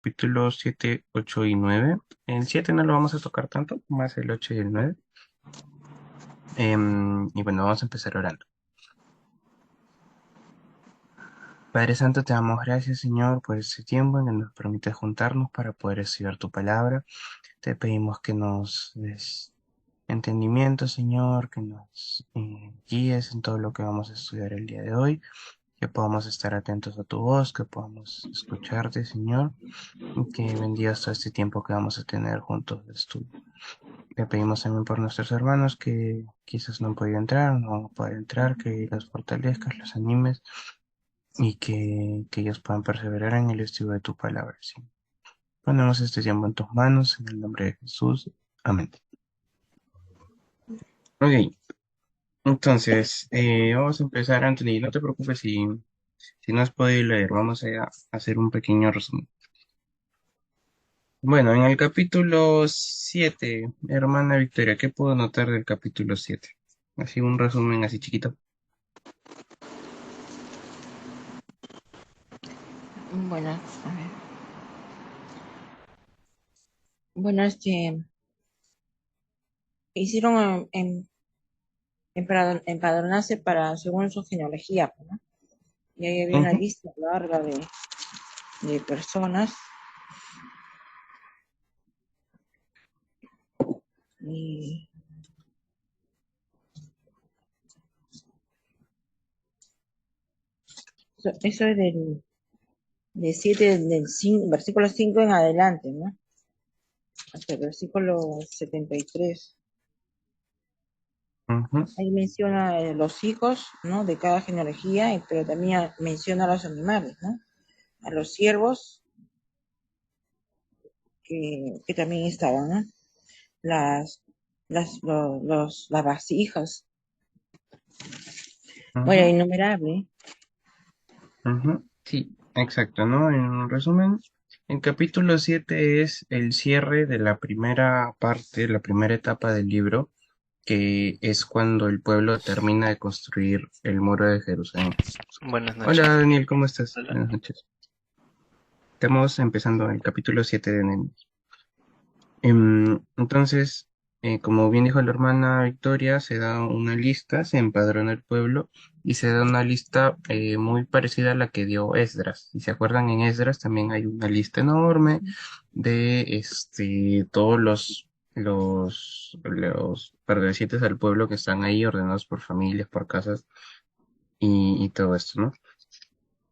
capítulos 7, 8 y 9. El 7 no lo vamos a tocar tanto, más el 8 y el 9. Y bueno, vamos a empezar orando. Padre Santo, te damos gracias, Señor, por este tiempo en que nos permite juntarnos para poder estudiar tu palabra. Te pedimos que nos des entendimiento, Señor, que nos guíes en todo lo que vamos a estudiar el día de hoy, que podamos estar atentos a tu voz, que podamos escucharte, Señor, y que bendigas todo este tiempo que vamos a tener juntos de estudio. Le pedimos también por nuestros hermanos que quizás no han podido entrar, no van a poder entrar, que los fortalezcas, los animes y que ellos puedan perseverar en el estudio de tu palabra, ¿sí? Ponemos este tiempo en tus manos, en el nombre de Jesús. Amén. Ok, entonces, vamos a empezar, Anthony. No te preocupes si no has podido leer, vamos a hacer un pequeño resumen. Bueno, en el capítulo 7, hermana Victoria, ¿qué puedo notar del capítulo 7? Así un resumen así chiquito. Bueno, a ver. Bueno, hicieron empadronarse para, según su genealogía, pues, ¿no? Y ahí había una Ujú, lista larga de personas y eso es de 7, del 5, versículo 5 en adelante, ¿no? Hasta el versículo 73. ujú, Ahí menciona los hijos, ¿no? De cada genealogía, pero también menciona a los animales, ¿no? A los siervos que también estaban, ¿no? Las, las vasijas, bueno, ujú, innumerable. ujú. Sí, exacto, ¿no? En resumen, el capítulo 7 es el cierre de la primera parte, la primera etapa del libro, que es cuando el pueblo termina de construir el muro de Jerusalén. Buenas noches. Hola Daniel, ¿cómo estás? Hola. Buenas noches. Estamos empezando el capítulo 7 de Nehemías. Entonces, como bien dijo la hermana Victoria, se da una lista, se empadrona el pueblo y se da una lista muy parecida a la que dio Esdras. Si se acuerdan, en Esdras también hay una lista enorme de todos los pertenecientes al pueblo que están ahí ordenados por familias, por casas y todo esto, ¿no?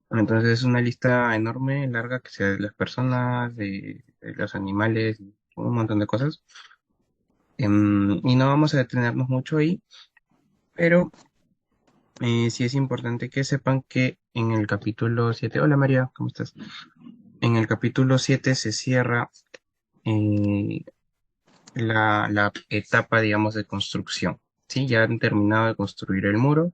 Entonces es una lista enorme, larga, que sea de las personas, de los animales, un montón de cosas. Y no vamos a detenernos mucho ahí, pero sí es importante que sepan que en el capítulo 7, hola María, ¿cómo estás? En el capítulo 7 se cierra eh, la etapa, digamos, de construcción. Sí, ya han terminado de construir el muro.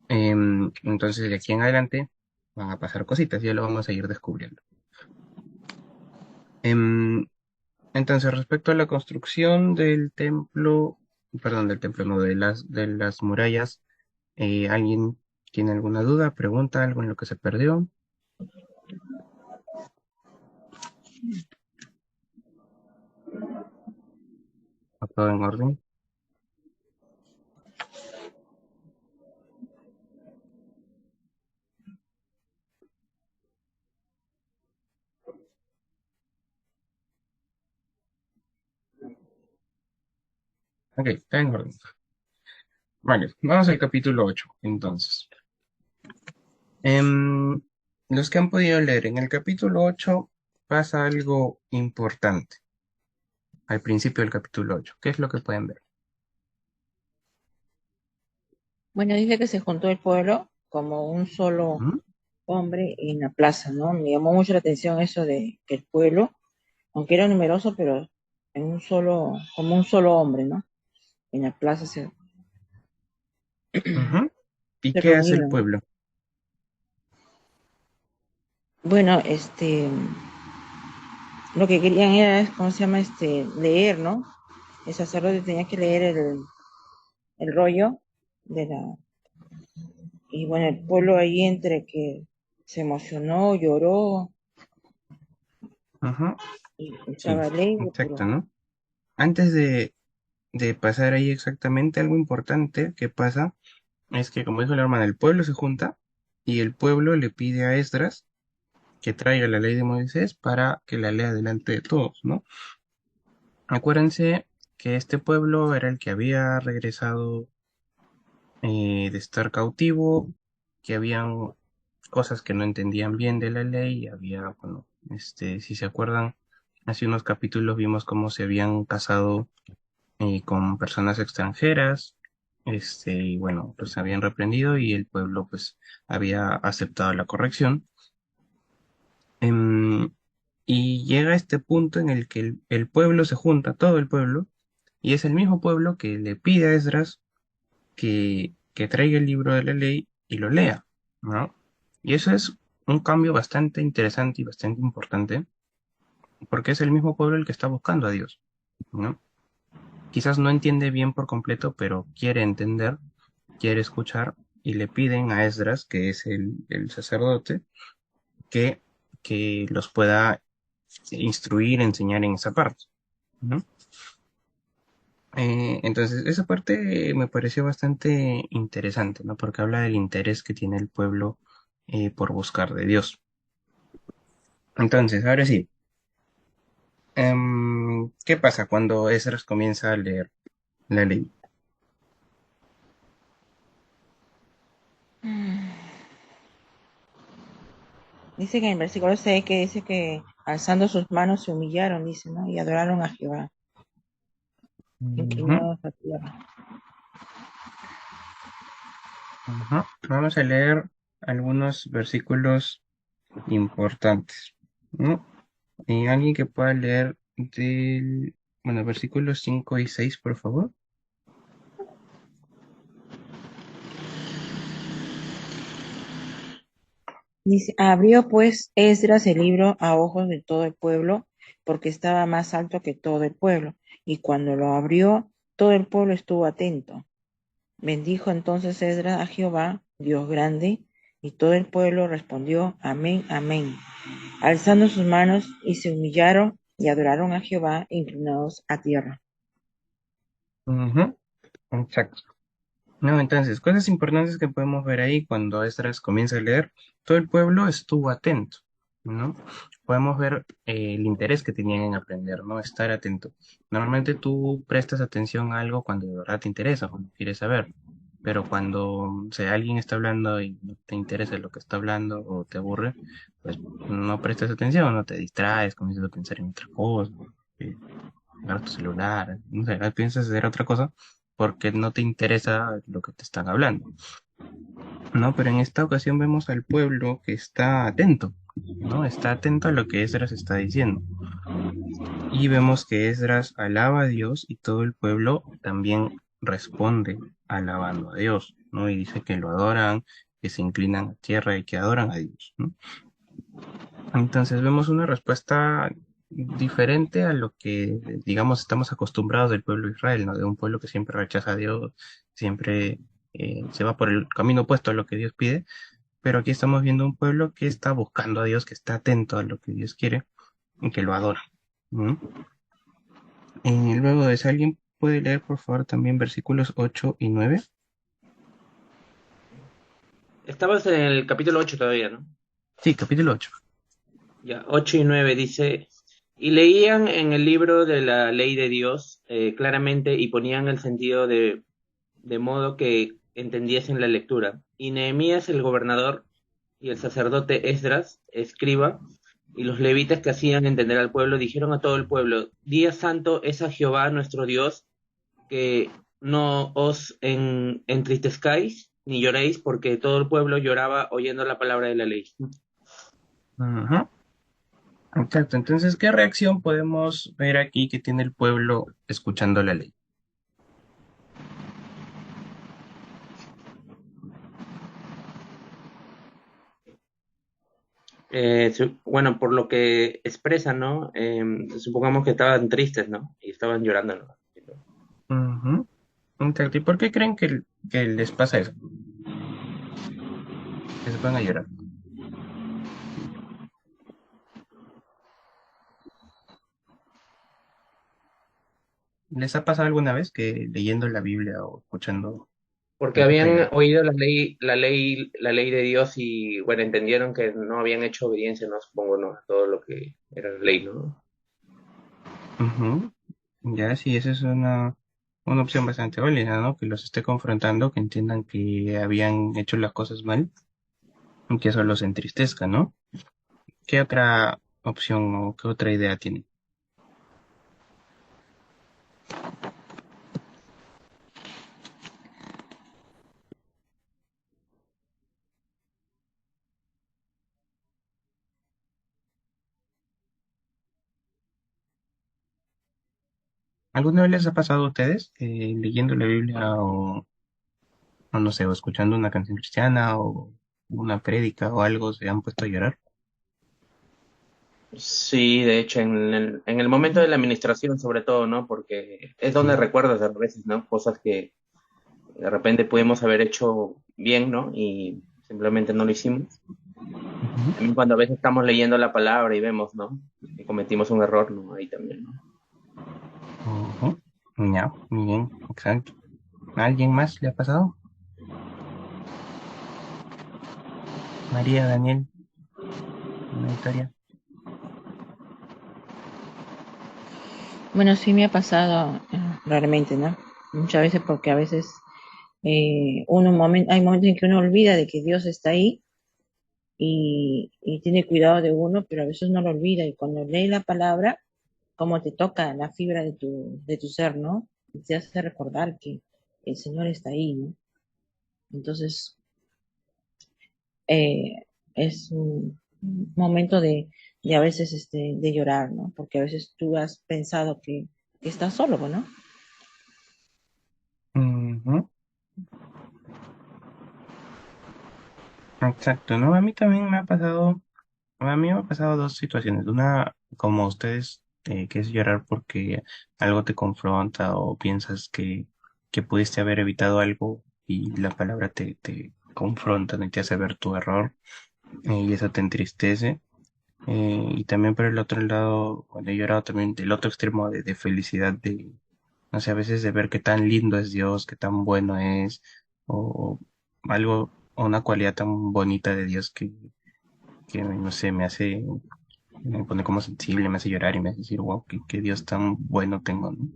Entonces de aquí en adelante van a pasar cositas, ya lo vamos a ir descubriendo. Em, entonces, respecto a la construcción del templo, perdón, del templo, no, de las murallas, ¿alguien tiene alguna duda, pregunta, algo en lo que se perdió? ¿O todo en orden? Ok, está en orden. Vale, vamos al capítulo 8 entonces. Em, los que han podido leer, en el capítulo 8 pasa algo importante al principio del capítulo 8. ¿Qué es lo que pueden ver? Bueno, dice que se juntó el pueblo como un solo ¿Mm? hombre en la plaza, ¿no? Me llamó mucho la atención eso de que el pueblo, aunque era numeroso, pero en un solo, como un solo hombre, ¿no? En la plaza Ujú. ¿Y se qué hace el reunieron, ¿no? pueblo? Bueno, lo que querían era, ¿cómo se llama? Leer, ¿no? El sacerdote tenía que leer el rollo de la, y bueno, el pueblo ahí entre que se emocionó, lloró, Ajá, y sí, estaba alegre, exacto, pero ¿no? Antes de pasar ahí exactamente, algo importante que pasa es que, como dijo la hermana, el pueblo se junta y el pueblo le pide a Esdras que traiga la ley de Moisés para que la lea delante de todos, ¿no? Acuérdense que este pueblo era el que había regresado de estar cautivo, que habían cosas que no entendían bien de la ley, había, bueno, si se acuerdan, hace unos capítulos vimos cómo se habían casado con personas extranjeras, y bueno, los habían reprendido y el pueblo pues había aceptado la corrección. Em, y llega este punto en el que el pueblo se junta, todo el pueblo, y es el mismo pueblo que le pide a Esdras que traiga el libro de la ley y lo lea, ¿no? Y eso es un cambio bastante interesante y bastante importante, porque es el mismo pueblo el que está buscando a Dios, ¿no? Quizás no entiende bien por completo, pero quiere entender, quiere escuchar, y le piden a Esdras, que es el sacerdote, que, que los pueda instruir, enseñar en esa parte, ¿no? Entonces, esa parte me pareció bastante interesante, ¿no? Porque habla del interés que tiene el pueblo por buscar de Dios. Entonces, ahora sí, ¿qué pasa cuando Esdras comienza a leer la ley? dice que en el versículo 6 que dice que alzando sus manos se humillaron, dice, ¿no? Y adoraron a Jehová, Ujú, inclinados a tierra. ujú. Vamos a leer algunos versículos importantes, ¿no? Y alguien que pueda leer bueno, versículos 5 y 6, por favor. Dice, abrió pues Esdras el libro a ojos de todo el pueblo, porque estaba más alto que todo el pueblo. Y cuando lo abrió, todo el pueblo estuvo atento. Bendijo entonces Esdras a Jehová, Dios grande, y todo el pueblo respondió, amén, amén, alzando sus manos y se humillaron y adoraron a Jehová, inclinados a tierra. Ujú, exacto. No, entonces, cosas importantes que podemos ver ahí cuando Esdras comienza a leer, todo el pueblo estuvo atento, ¿no? Podemos ver el interés que tenían en aprender, ¿no? Estar atento. Normalmente tú prestas atención a algo cuando de verdad te interesa, cuando quieres saber, pero cuando, o sea, alguien está hablando y no te interesa lo que está hablando o te aburre, pues no prestas atención, no te distraes, comienzas a pensar en otra cosa, agarras tu celular, no sé, piensas hacer otra cosa porque no te interesa lo que te están hablando, ¿no? Pero en esta ocasión vemos al pueblo que está atento, ¿no? Está atento a lo que Esdras está diciendo. Y vemos que Esdras alaba a Dios y todo el pueblo también responde alabando a Dios, ¿no? Y dice que lo adoran, que se inclinan a tierra y que adoran a Dios, ¿no? Entonces vemos una respuesta diferente a lo que, digamos, estamos acostumbrados del pueblo de Israel, ¿no? De un pueblo que siempre rechaza a Dios, siempre se va por el camino opuesto a lo que Dios pide, pero aquí estamos viendo un pueblo que está buscando a Dios, que está atento a lo que Dios quiere y que lo adora. ¿No? Luego de eso, ¿alguien puede leer, por favor, también versículos 8 y 9? Estabas en el capítulo 8 todavía, ¿no? Sí, capítulo 8. Ya, 8 y 9 dice, y leían en el libro de la ley de Dios claramente y ponían el sentido de modo que entendiesen la lectura. Y Nehemías el gobernador y el sacerdote Esdras, escriba, y los levitas que hacían entender al pueblo, dijeron a todo el pueblo, Día santo es a Jehová nuestro Dios, que no os entristezcáis ni lloréis, porque todo el pueblo lloraba oyendo la palabra de la ley. Ajá. Exacto. Entonces, ¿qué reacción podemos ver aquí que tiene el pueblo escuchando la ley? Bueno, por lo que expresan, ¿no? Supongamos que estaban tristes, ¿no? Y estaban llorando, ¿no? Ujú. Exacto. ¿Y por qué creen que les pasa eso? Que se van a llorar. ¿Les ha pasado alguna vez que leyendo la Biblia o escuchando Porque algún habían predicador? oído la ley de Dios y, bueno, entendieron que no habían hecho obediencia, no supongo, no, a todo lo que era la ley, ¿no? Ujú. Ya, sí, esa es una opción bastante válida, ¿no? Que los esté confrontando, que entiendan que habían hecho las cosas mal y que eso los entristezca, ¿no? ¿Qué otra opción o qué otra idea tienen? ¿Alguna vez les ha pasado a ustedes leyendo la Biblia o no sé, o escuchando una canción cristiana o una prédica o algo, se han puesto a llorar? Sí, de hecho, en el momento de la administración, sobre todo, ¿no? Porque es donde Mm. recuerdas a veces, ¿no? Cosas que de repente pudimos haber hecho bien, ¿no? Y simplemente no lo hicimos. Ujú. También cuando a veces estamos leyendo la palabra y vemos, ¿no? Que cometimos un error, ¿no? Ahí también, ¿no? Ujú. Ya, muy bien, exacto. ¿A alguien más le ha pasado? María, Daniel, una historia. Bueno, sí me ha pasado realmente, ¿no? Muchas veces porque a veces hay momentos en que uno olvida de que Dios está ahí y tiene cuidado de uno, pero a veces no lo olvida y cuando lee la palabra, como te toca la fibra de tu ser, ¿no? Y te hace recordar que el Señor está ahí, ¿no? Entonces, es un momento de a veces de llorar, ¿no? Porque a veces tú has pensado que estás solo, ¿no? Ujú. Exacto, ¿no? A mí también me ha pasado, a mí me ha pasado dos situaciones. Una, como ustedes, que es llorar porque algo te confronta o piensas que pudiste haber evitado algo y la palabra te confronta y te hace ver tu error, y eso te entristece. Y también por el otro lado, bueno, he llorado también del otro extremo de felicidad, de, no sé, a veces de ver qué tan lindo es Dios, qué tan bueno es, o algo, o una cualidad tan bonita de Dios que no sé, me pone como sensible, me hace llorar y me hace decir, wow, qué Dios tan bueno tengo, ¿no?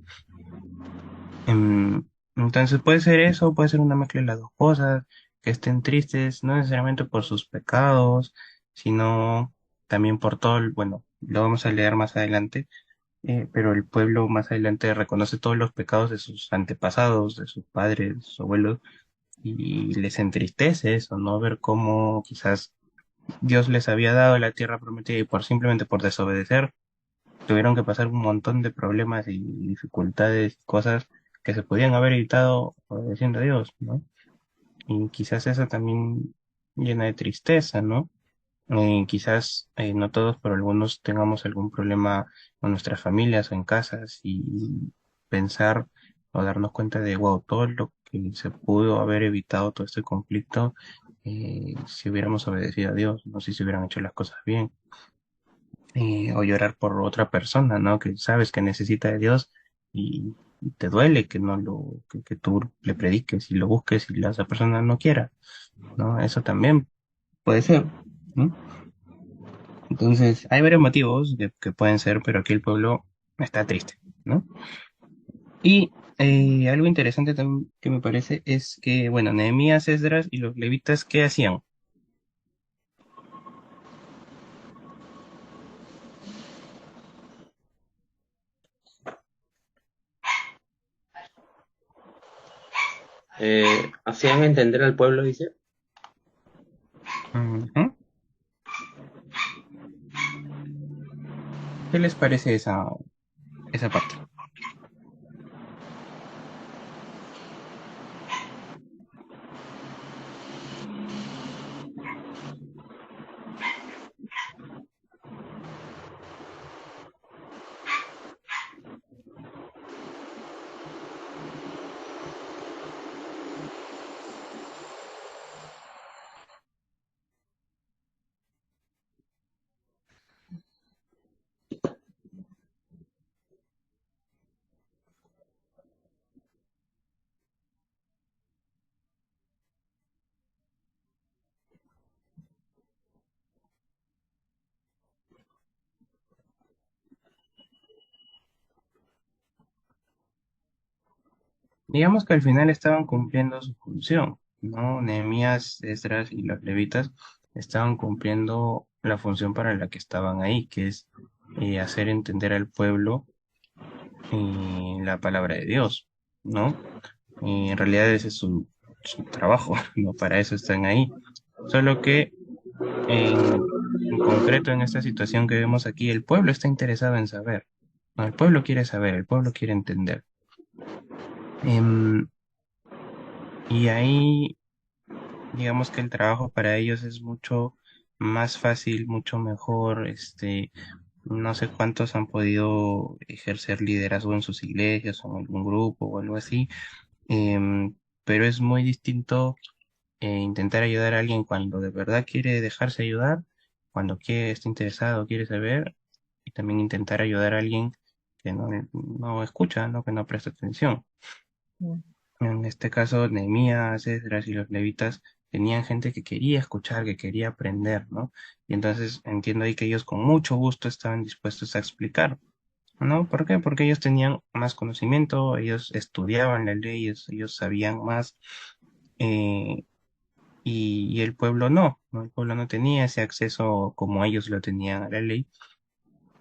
Entonces puede ser eso, puede ser una mezcla de las dos cosas, que estén tristes, no necesariamente por sus pecados, sino también por todo bueno, lo vamos a leer más adelante, pero el pueblo más adelante reconoce todos los pecados de sus antepasados, de sus padres, de sus abuelos, y les entristece eso, ¿no? Ver cómo quizás Dios les había dado la tierra prometida y simplemente por desobedecer, tuvieron que pasar un montón de problemas y dificultades, cosas que se podían haber evitado obedeciendo a Dios, ¿no? Y quizás eso también llena de tristeza, ¿no? Quizás no todos, pero algunos tengamos algún problema con nuestras familias o en casas y pensar o darnos cuenta de, wow, todo lo que se pudo haber evitado, todo este conflicto, si hubiéramos obedecido a Dios, no sé si hubieran hecho las cosas bien, o llorar por otra persona, ¿no? Que sabes que necesita de Dios y te duele que no que tú le prediques y lo busques y la esa persona no quiera, ¿no? Eso también puede ser, ¿no? Entonces, hay varios motivos que pueden ser, pero aquí el pueblo está triste, ¿no? Y algo interesante también que me parece es que, bueno, Nehemías, Esdras y los levitas, ¿qué hacían? Hacían entender al pueblo, dice. Ujú. ¿Qué les parece esa parte? digamos que al final estaban cumpliendo su función, ¿no? Nehemías, Esdras y los levitas estaban cumpliendo la función para la que estaban ahí, que es hacer entender al pueblo la palabra de Dios, ¿no? Y en realidad ese es su trabajo, ¿no? Para eso están ahí. Solo que en concreto en esta situación que vemos aquí, el pueblo está interesado en saber, ¿no? El pueblo quiere saber, el pueblo quiere entender. Em, y ahí, digamos que el trabajo para ellos es mucho más fácil, mucho mejor, no sé cuántos han podido ejercer liderazgo en sus iglesias o en algún grupo o algo así, pero es muy distinto intentar ayudar a alguien cuando de verdad quiere dejarse ayudar, cuando quiere, está interesado, quiere saber, y también intentar ayudar a alguien que no escucha, ¿no? Que no presta atención. Mm. En este caso, Nehemías, Esdras y los levitas tenían gente que quería escuchar, que quería aprender, ¿no? Y entonces entiendo ahí que ellos con mucho gusto estaban dispuestos a explicar, ¿no? ¿Por qué? Porque ellos tenían más conocimiento, ellos estudiaban la ley, ellos sabían más, eh, y el pueblo no, ¿no? El pueblo no tenía ese acceso como ellos lo tenían a la ley.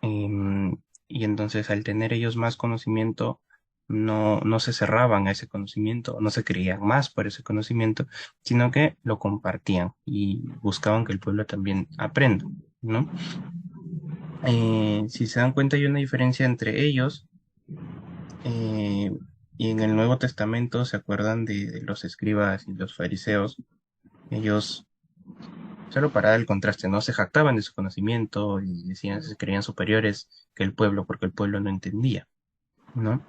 Y entonces al tener ellos más conocimiento, no se cerraban a ese conocimiento, no se creían más por ese conocimiento, sino que lo compartían y buscaban que el pueblo también aprenda, ¿no? Si se dan cuenta, hay una diferencia entre ellos eh, y en el Nuevo Testamento se acuerdan de los escribas y los fariseos. Ellos, solo para dar el contraste, no se jactaban de su conocimiento y decían, se creían superiores que el pueblo porque el pueblo no entendía, ¿no?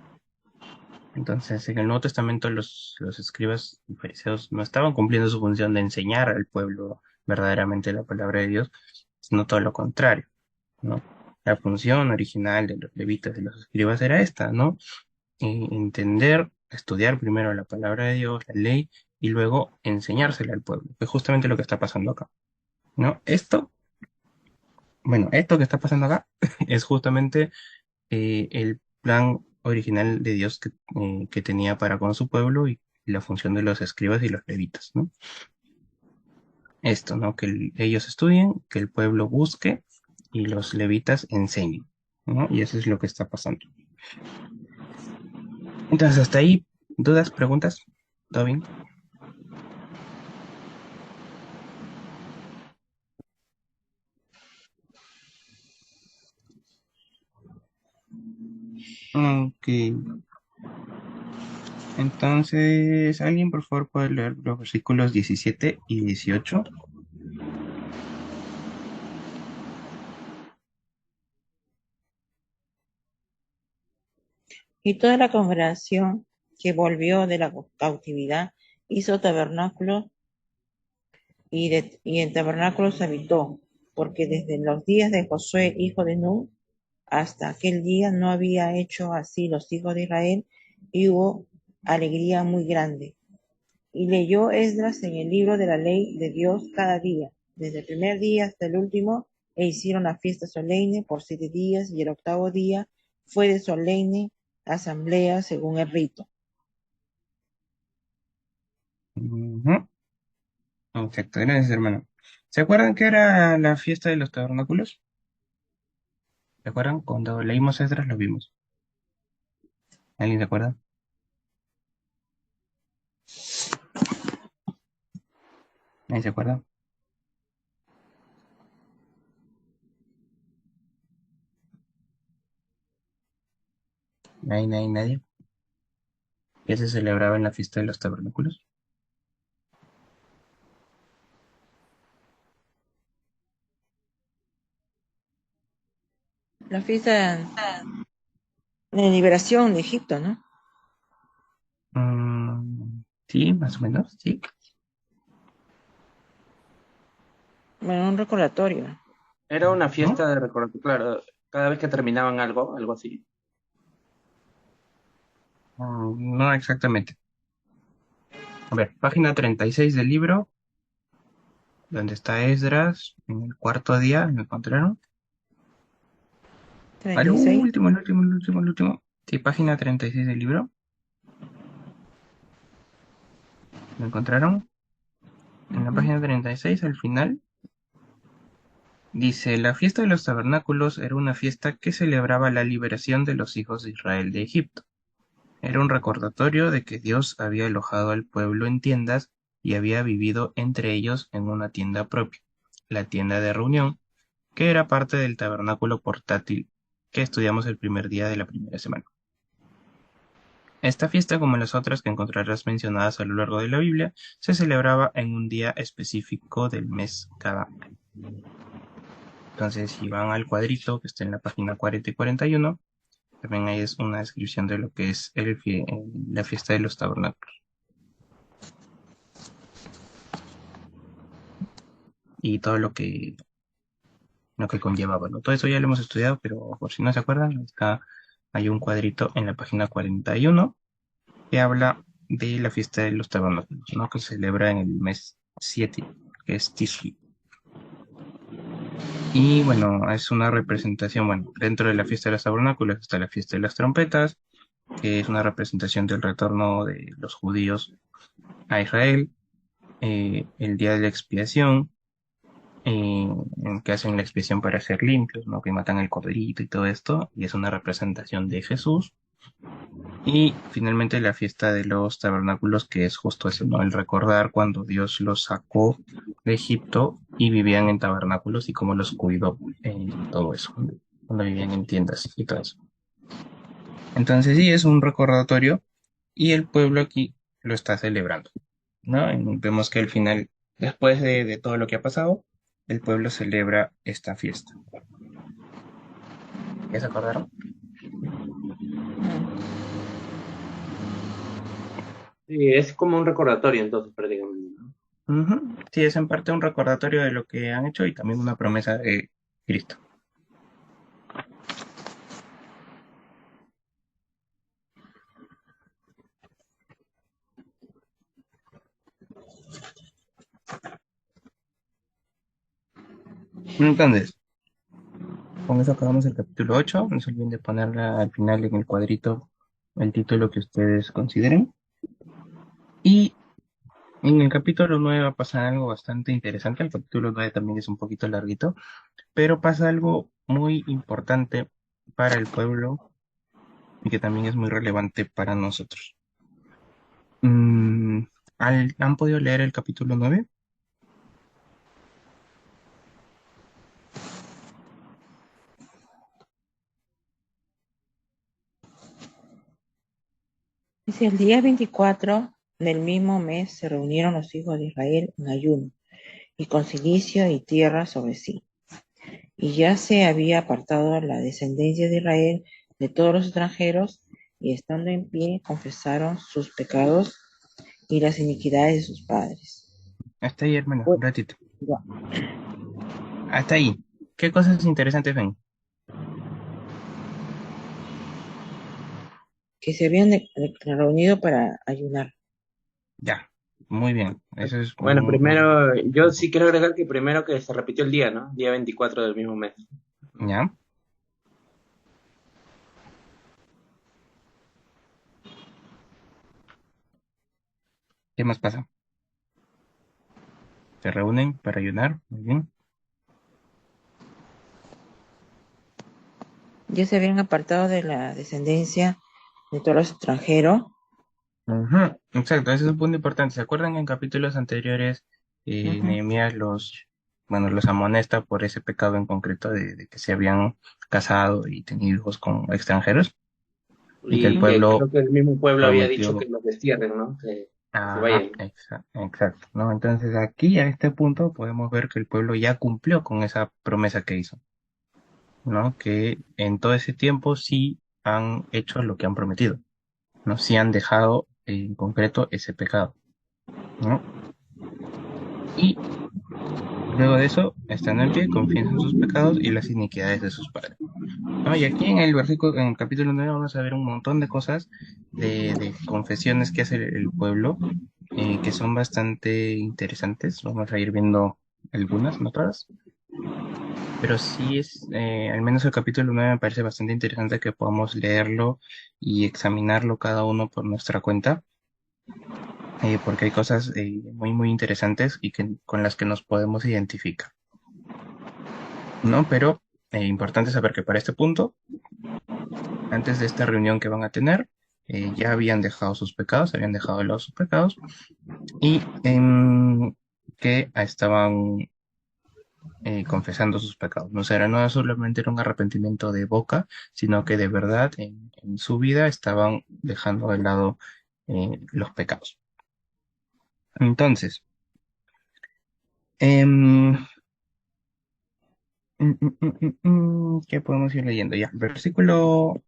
Entonces, en el Nuevo Testamento los escribas y fariseos no estaban cumpliendo su función de enseñar al pueblo verdaderamente la palabra de Dios, sino todo lo contrario, ¿no? La función original de los levitas y los escribas era esta, ¿no? Entender, estudiar primero la palabra de Dios, la ley, y luego enseñársela al pueblo, que es justamente lo que está pasando acá, ¿no? Esto que está pasando acá es justamente el plan original de Dios que tenía para con su pueblo y la función de los escribas y los levitas, ¿no? Esto, ¿no? Que ellos estudien, que el pueblo busque y los levitas enseñen, ¿no? Y eso es lo que está pasando. Entonces, hasta ahí, ¿dudas, preguntas? ¿Todo bien? Ok, entonces, ¿alguien por favor puede leer los versículos 17 y 18? Y toda la congregación que volvió de la cautividad hizo tabernáculos y en tabernáculos habitó, porque desde los días de Josué, hijo de Nun, hasta aquel día no había hecho así los hijos de Israel, y hubo alegría muy grande. Y leyó Esdras en el libro de la ley de Dios cada día, desde el primer día hasta el último, e hicieron la fiesta solemne por 7 días, y el octavo día fue de solemne asamblea según el rito. Ujú. Exacto, gracias, hermano. ¿Se acuerdan que era la fiesta de los tabernáculos? ¿Se acuerdan? Cuando leímos Esdras lo vimos. ¿Alguien se acuerda? ¿Nadie se acuerda? Nadie. ¿Qué se celebraba en la fiesta de los tabernáculos? La fiesta de liberación de Egipto, ¿no? Sí, más o menos, sí. Bueno, un recordatorio. Era una ¿No? fiesta de recuerdo, claro, cada vez que terminaban algo así. No exactamente. A ver, página 36 del libro, donde está Esdras, en el cuarto día, ¿me encontraron? Al 36. último, el último. Sí, página 36 del libro. ¿Lo encontraron? En la Ujú. página 36, al final, dice, la fiesta de los tabernáculos era una fiesta que celebraba la liberación de los hijos de Israel de Egipto. Era un recordatorio de que Dios había alojado al pueblo en tiendas y había vivido entre ellos en una tienda propia, la tienda de reunión, que era parte del tabernáculo portátil que estudiamos el primer día de la primera semana. Esta fiesta, como las otras que encontrarás mencionadas a lo largo de la Biblia, se celebraba en un día específico del mes cada año. Entonces, si van al cuadrito que está en la página 40 y 41, también ahí es una descripción de lo que es la fiesta de los tabernáculos y todo lo que conllevaba, ¿no? Todo eso ya lo hemos estudiado, pero por si no se acuerdan, hay un cuadrito en la página 41 que habla de la fiesta de los tabernáculos, ¿no? Que se celebra en el mes 7, que es Tishri. Y bueno, es una representación, bueno, dentro de la fiesta de los tabernáculos está la fiesta de las trompetas, que es una representación del retorno de los judíos a Israel, el día de la expiación, en que hacen la expiación para ser limpios, ¿no? Que matan el corderito y todo esto, y es una representación de Jesús. Y finalmente la fiesta de los tabernáculos, que es justo eso, ¿no? El recordar cuando Dios los sacó de Egipto y vivían en tabernáculos y cómo los cuidó en todo eso, ¿no? Cuando vivían en tiendas y todo eso. Entonces sí, es un recordatorio y el pueblo aquí lo está celebrando, ¿no? Vemos que al final, después de todo lo que ha pasado, el pueblo celebra esta fiesta. ¿Ya se acordaron? Mm. Sí, es como un recordatorio entonces prácticamente, ¿no? Ujú. Sí, es en parte un recordatorio de lo que han hecho y también una promesa de Cristo. Entonces, con eso acabamos el capítulo 8. No se olviden de ponerla al final en el cuadrito el título que ustedes consideren. Y en el capítulo 9 va a pasar algo bastante interesante. El capítulo 9 también es un poquito larguito, pero pasa algo muy importante para el pueblo y que también es muy relevante para nosotros. Mm, ¿Han podido leer el capítulo 9? Dice, el día 24 del mismo mes se reunieron los hijos de Israel en ayuno y con cilicio y tierra sobre sí. Y ya se había apartado la descendencia de Israel de todos los extranjeros, y estando en pie confesaron sus pecados y las iniquidades de sus padres. Hasta ahí, hermano, Pues, un ratito. ya, Hasta ahí. ¿Qué cosas interesantes ven? que se habían reunido para ayunar. Ya, muy bien. Eso es Bueno, primero, yo sí quiero agregar que primero que se repitió el día, ¿no? Día 24 del mismo mes. ¿Ya? ¿Qué más pasa? Se reúnen para ayunar, muy bien. Ya se habían apartado de la descendencia de todos los extranjeros. Ujú, exacto, ese es un punto importante. ¿Se acuerdan en capítulos anteriores, Ujú, Nehemías los amonesta por ese pecado en concreto de que se habían casado y tenido hijos con extranjeros? Y que el Y que pueblo creo que el mismo pueblo había dicho que prometió. los destierren, ¿no? Que se Ajá, vayan. exacto, ¿no? Entonces aquí a este punto podemos ver que el pueblo ya cumplió con esa promesa que hizo, ¿no? Que en todo ese tiempo sí han hecho lo que han prometido, ¿no? Sí han dejado en concreto ese pecado, ¿no? Y luego de eso están en pie, confiesan sus pecados y las iniquidades de sus padres, ¿no? Y aquí en el versículo, en el capítulo 9 vamos a ver un montón de cosas, de confesiones que hace el pueblo, que son bastante interesantes. Vamos a ir viendo algunas, no todas. Pero sí al menos el capítulo 9 me parece bastante interesante que podamos leerlo y examinarlo cada uno por nuestra cuenta. porque hay cosas muy, muy interesantes y con las que nos podemos identificar, ¿no? Pero importante saber que para este punto, antes de esta reunión que van a tener, ya habían dejado sus pecados, habían dejado de lado sus pecados y que estaban confesando sus pecados. No será, no solamente era un arrepentimiento de boca, sino que de verdad en su vida estaban dejando de lado los pecados. Entonces, em, ¿qué podemos ir leyendo ya? Versículo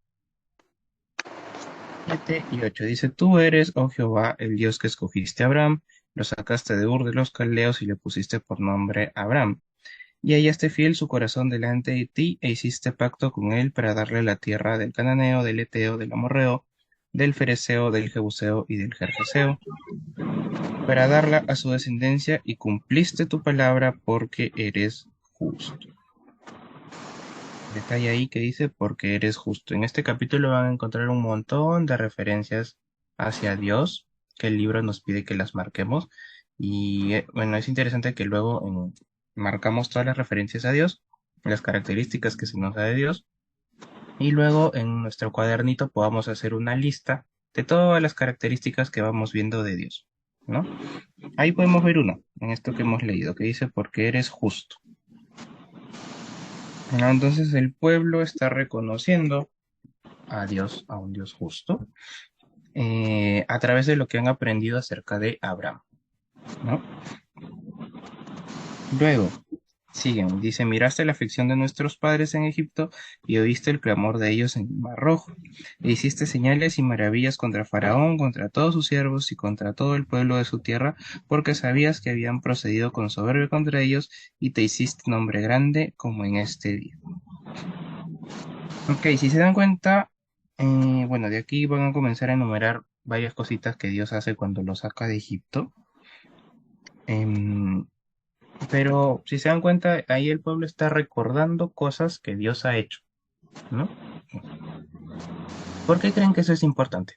7 y 8 dice, Tú eres, oh Jehová, el Dios que escogiste a Abraham, lo sacaste de Ur de los Caldeos y le pusiste por nombre Abraham. Y hallaste fiel su corazón delante de ti e hiciste pacto con él para darle la tierra del Cananeo, del Eteo, del Amorreo, del Fereceo, del Jebuseo y del Gergeseo, para darla a su descendencia y cumpliste tu palabra porque eres justo. Detalle ahí que dice porque eres justo. En este capítulo van a encontrar un montón de referencias hacia Dios, que el libro nos pide que las marquemos. Y bueno, es interesante que luego marcamos todas las referencias a Dios, las características que se nos da de Dios, y luego en nuestro cuadernito podamos hacer una lista de todas las características que vamos viendo de Dios, ¿no? Ahí podemos ver una, en esto que hemos leído, que dice porque eres justo. ¿No? Entonces el pueblo está reconociendo a Dios, a un Dios justo, a través de lo que han aprendido acerca de Abraham, ¿no? Luego, siguen, dice, miraste la aflicción de nuestros padres en Egipto y oíste el clamor de ellos en el Mar Rojo, e hiciste señales y maravillas contra Faraón, contra todos sus siervos y contra todo el pueblo de su tierra, porque sabías que habían procedido con soberbia contra ellos y te hiciste nombre grande como en este día. Ok, si se dan cuenta, bueno, de aquí van a comenzar a enumerar varias cositas que Dios hace cuando lo saca de Egipto. Em, pero si se dan cuenta, ahí el pueblo está recordando cosas que Dios ha hecho, ¿no? ¿Por qué creen que eso es importante?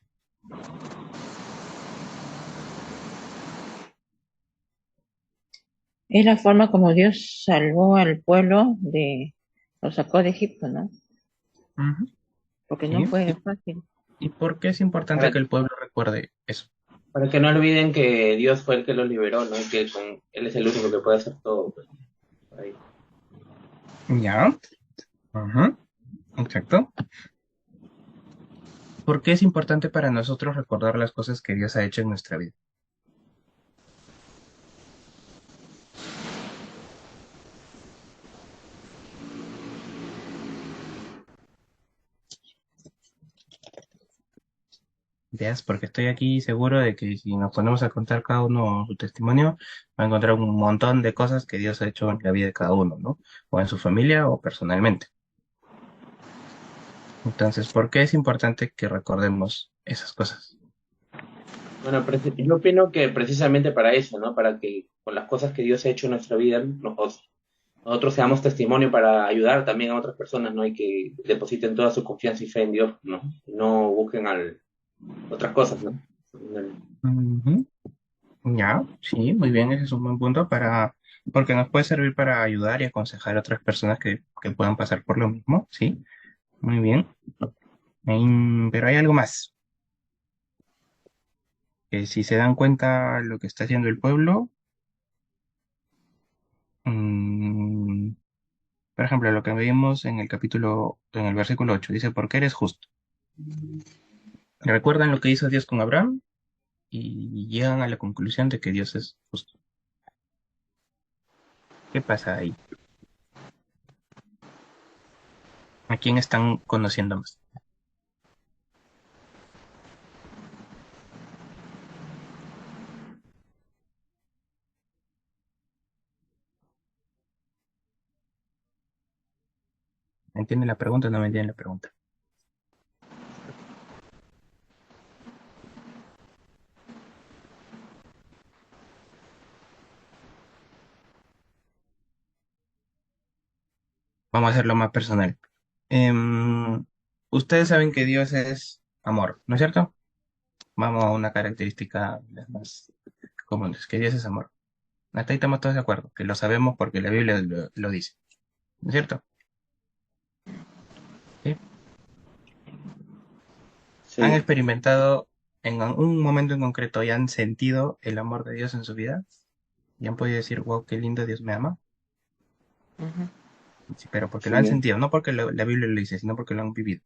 Es la forma como Dios salvó al pueblo lo sacó de Egipto, ¿no? Ujú, Porque no sí. fue fácil. ¿Y por qué es importante Para, que el pueblo recuerde eso? para que no olviden que Dios fue el que los liberó, ¿no? Y que Él es el único que puede hacer todo, pues, por ahí. Ya, ujú, exacto. ¿Por qué es importante para nosotros recordar las cosas que Dios ha hecho en nuestra vida? ¿Veas? Porque estoy aquí seguro de que si nos ponemos a contar cada uno su testimonio, va a encontrar un montón de cosas que Dios ha hecho en la vida de cada uno, ¿no? O en su familia o personalmente. Entonces, ¿por qué es importante que recordemos esas cosas? Bueno, yo opino que precisamente para eso, ¿no? Para que con las cosas que Dios ha hecho en nuestra vida, nosotros seamos testimonio para ayudar también a otras personas, ¿no? Y que depositen toda su confianza y fe en Dios, ¿no? Y no busquen otras cosas, ¿no? Ujú. Ya, sí, muy bien, ese es un buen punto porque nos puede servir para ayudar y aconsejar a otras personas que puedan pasar por lo mismo, sí, muy bien. Pero hay algo más, que si se dan cuenta lo que está haciendo el pueblo, mm, por ejemplo, lo que vimos en en el versículo 8 dice, porque eres justo. Recuerdan lo que hizo Dios con Abraham y llegan a la conclusión de que Dios es justo. ¿Qué pasa ahí? ¿A quién están conociendo más? ¿Me entienden la pregunta o no me entienden la pregunta? Vamos a hacerlo más personal. Ustedes saben que Dios es amor, ¿no es cierto? vamos a una característica de las más comunes, que Dios es amor. Hasta ahí estamos todos de acuerdo, que lo sabemos porque la Biblia lo dice, ¿no es cierto? ¿Sí? ¿Han Sí, experimentado en un momento en concreto y han sentido el amor de Dios en su vida? ¿Y han podido decir, wow, qué lindo Dios me ama? Ujú. Sí, pero porque lo han sí, sentido, no porque la Biblia lo dice, sino porque lo han vivido.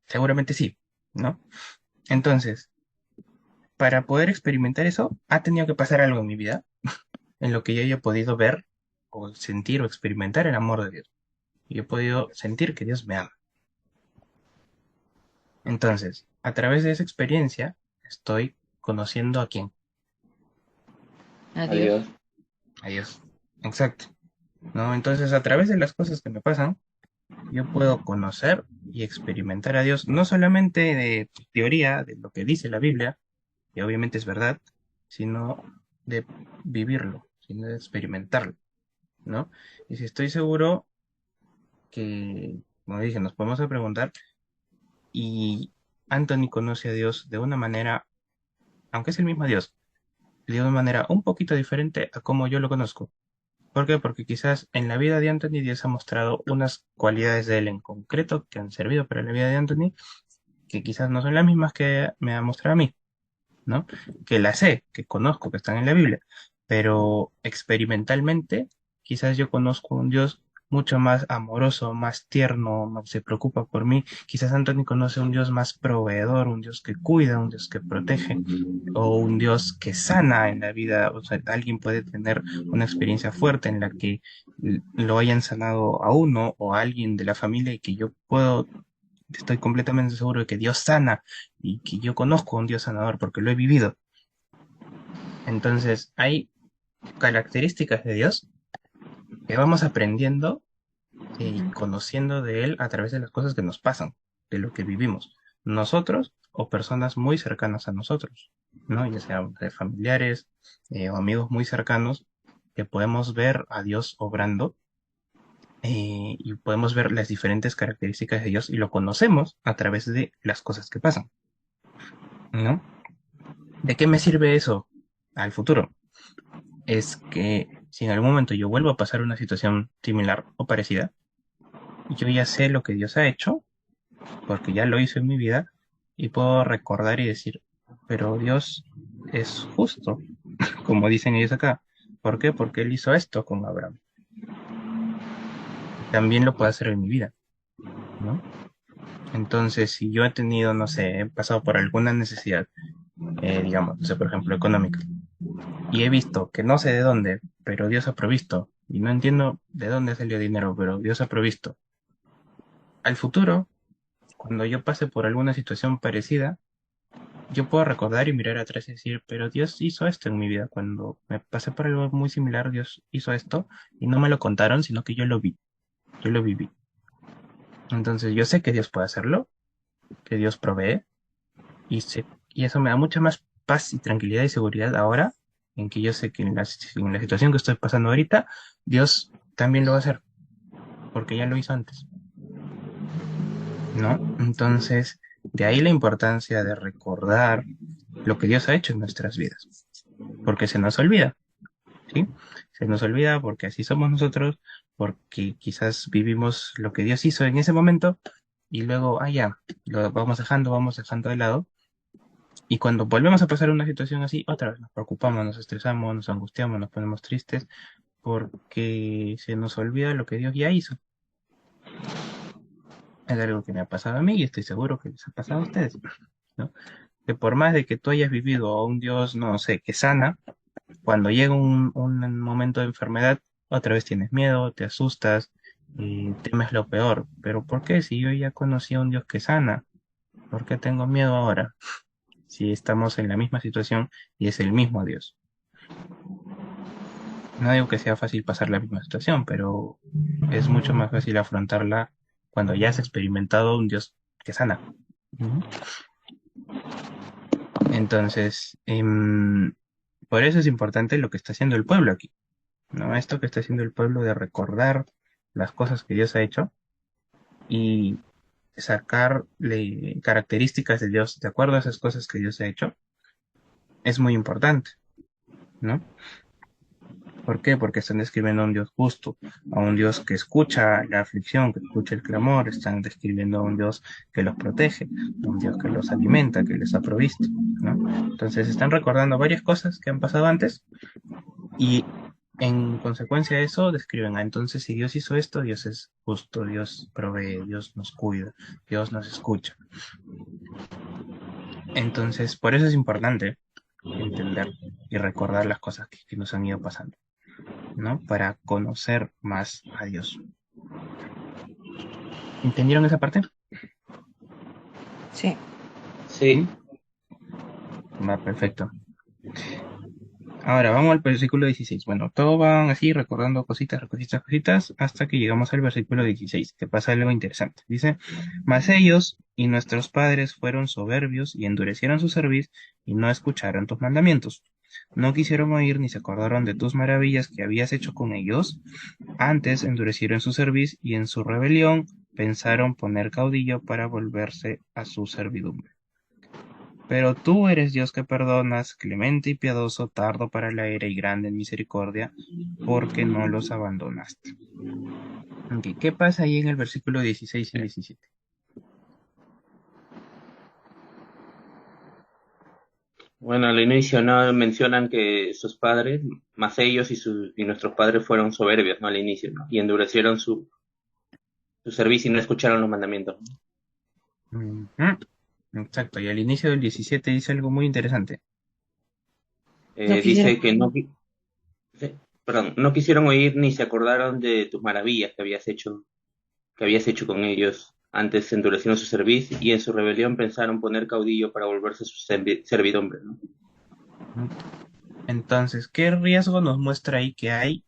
Seguramente sí, ¿no? Entonces, para poder experimentar eso, ha tenido que pasar algo en mi vida en lo que yo haya podido ver o sentir o experimentar el amor de Dios. Y he podido sentir que Dios me ama. Entonces, a través de esa experiencia, estoy conociendo a quién, Adiós. adiós. a Dios. Exacto. ¿No? Entonces, a través de las cosas que me pasan, yo puedo conocer y experimentar a Dios, no solamente de teoría, de lo que dice la Biblia, que obviamente es verdad, sino de vivirlo, sino de experimentarlo, ¿no? Y si estoy seguro que, como dije, nos podemos a preguntar, y Anthony conoce a Dios de una manera, aunque es el mismo Dios, de una manera un poquito diferente a como yo lo conozco. ¿Por qué? Porque quizás en la vida de Anthony Dios ha mostrado unas cualidades de él en concreto que han servido para la vida de Anthony, que quizás no son las mismas que me ha mostrado a mí, ¿no? Que las sé, que conozco, que están en la Biblia, pero experimentalmente quizás yo conozco un Dios mucho más amoroso, más tierno, más se preocupa por mí. Quizás Anthony conoce un Dios más proveedor, un Dios que cuida, un Dios que protege, o un Dios que sana en la vida. O sea, alguien puede tener una experiencia fuerte en la que lo hayan sanado a uno o a alguien de la familia y que yo puedo, estoy completamente seguro de que Dios sana y que yo conozco a un Dios sanador porque lo he vivido. Entonces, hay características de Dios que vamos aprendiendo y Ujú. conociendo de Él a través de las cosas que nos pasan, de lo que vivimos, nosotros o personas muy cercanas a nosotros, ¿no? Ya sean de familiares o amigos muy cercanos, que podemos ver a Dios obrando y podemos ver las diferentes características de Dios y lo conocemos a través de las cosas que pasan, ¿no? ¿De qué me sirve eso al futuro? Es que si en algún momento yo vuelvo a pasar una situación similar o parecida, yo ya sé lo que Dios ha hecho, porque ya lo hizo en mi vida, y puedo recordar y decir, pero Dios es justo, como dicen ellos acá. ¿Por qué? Porque Él hizo esto con Abraham. Y también lo puede hacer en mi vida, ¿no? Entonces, si yo he tenido, no sé, he pasado por alguna necesidad, digamos, no sé, por ejemplo, económica, y he visto que no sé de dónde, pero Dios ha provisto, y no entiendo de dónde salió dinero, pero Dios ha provisto. Al futuro, cuando yo pase por alguna situación parecida, yo puedo recordar y mirar atrás y decir, pero Dios hizo esto en mi vida. Cuando me pasé por algo muy similar, Dios hizo esto y no me lo contaron, sino que yo lo vi, yo lo viví. Entonces yo sé que Dios puede hacerlo, que Dios provee y eso me da mucha más paz y tranquilidad y seguridad ahora en que yo sé que en la situación que estoy pasando ahorita, Dios también lo va a hacer, porque ya lo hizo antes, ¿no? Entonces, de ahí la importancia de recordar lo que Dios ha hecho en nuestras vidas, porque se nos olvida. ¿Sí? Se nos olvida porque así somos nosotros, porque quizás vivimos lo que Dios hizo en ese momento y luego, ya, lo vamos dejando de lado. Y cuando volvemos a pasar una situación así, otra vez nos preocupamos, nos estresamos, nos angustiamos, nos ponemos tristes porque se nos olvida lo que Dios ya hizo. Es algo que me ha pasado a mí y estoy seguro que les ha pasado a ustedes, ¿no? Que por más de que tú hayas vivido a un Dios, no sé, que sana, cuando llega un momento de enfermedad, otra vez tienes miedo, te asustas y temes lo peor. Pero ¿por qué? Si yo ya conocí a un Dios que sana, ¿por qué tengo miedo ahora? Si estamos en la misma situación y es el mismo Dios. No digo que sea fácil pasar la misma situación, pero es mucho más fácil afrontarla cuando ya has experimentado un Dios que sana. Ujú. Entonces, por eso es importante lo que está haciendo el pueblo aquí. ¿No? Esto que está haciendo el pueblo de recordar las cosas que Dios ha hecho y sacarle características de Dios de acuerdo a esas cosas que Dios ha hecho es muy importante, ¿no? ¿Por qué? Porque están describiendo a un Dios justo, a un Dios que escucha la aflicción, que escucha el clamor, están describiendo a un Dios que los protege, a un Dios que los alimenta, que les ha provisto, ¿no? Entonces están recordando varias cosas que han pasado antes y en consecuencia de eso describen, entonces si Dios hizo esto, Dios es justo, Dios provee, Dios nos cuida, Dios nos escucha. Entonces, por eso es importante entender y recordar las cosas que nos han ido pasando, ¿no? Para conocer más a Dios. ¿Entendieron esa parte? Sí. Sí. Va, perfecto. Ahora vamos al versículo 16. Bueno, todos van así recordando cositas, cositas, cositas, hasta que llegamos al versículo 16, que pasa algo interesante. Dice, mas ellos y nuestros padres fueron soberbios y endurecieron su cerviz y no escucharon tus mandamientos. No quisieron oír ni se acordaron de tus maravillas que habías hecho con ellos. Antes endurecieron su cerviz y en su rebelión pensaron poner caudillo para volverse a su servidumbre. Pero tú eres Dios que perdonas, clemente y piadoso, tardo para la ira y grande en misericordia, porque no los abandonaste. Ok, ¿qué pasa ahí en el versículo 16 y 17? Bueno, al inicio no mencionan que sus padres, más ellos y nuestros padres fueron soberbios, ¿no? Al inicio, ¿no? Y endurecieron su servicio y no escucharon los mandamientos. Ujú, exacto, y al inicio del 17 dice algo muy interesante. No quisieron Dice que no, sí, perdón, no quisieron oír ni se acordaron de tus maravillas que habías hecho con ellos. Antes endurecieron su servicio y en su rebelión pensaron poner caudillo para volverse su servidumbre, ¿no? Ujú. Entonces, ¿qué riesgo nos muestra ahí que hay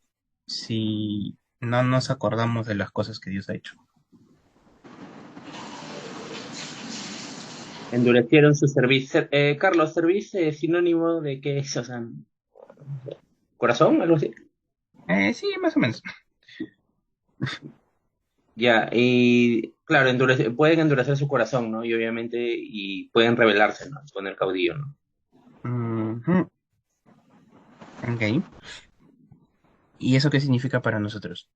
si no nos acordamos de las cosas que Dios ha hecho? Endurecieron su servicio. Carlos, ¿servicio es sinónimo de qué es? O sea, ¿corazón? Algo así. Sí, más o menos. Ya, y claro, pueden endurecer su corazón, ¿no? Y obviamente, y pueden rebelarse, ¿no? Con el caudillo, ¿no? Ujú, ok. ¿Y eso qué significa para nosotros?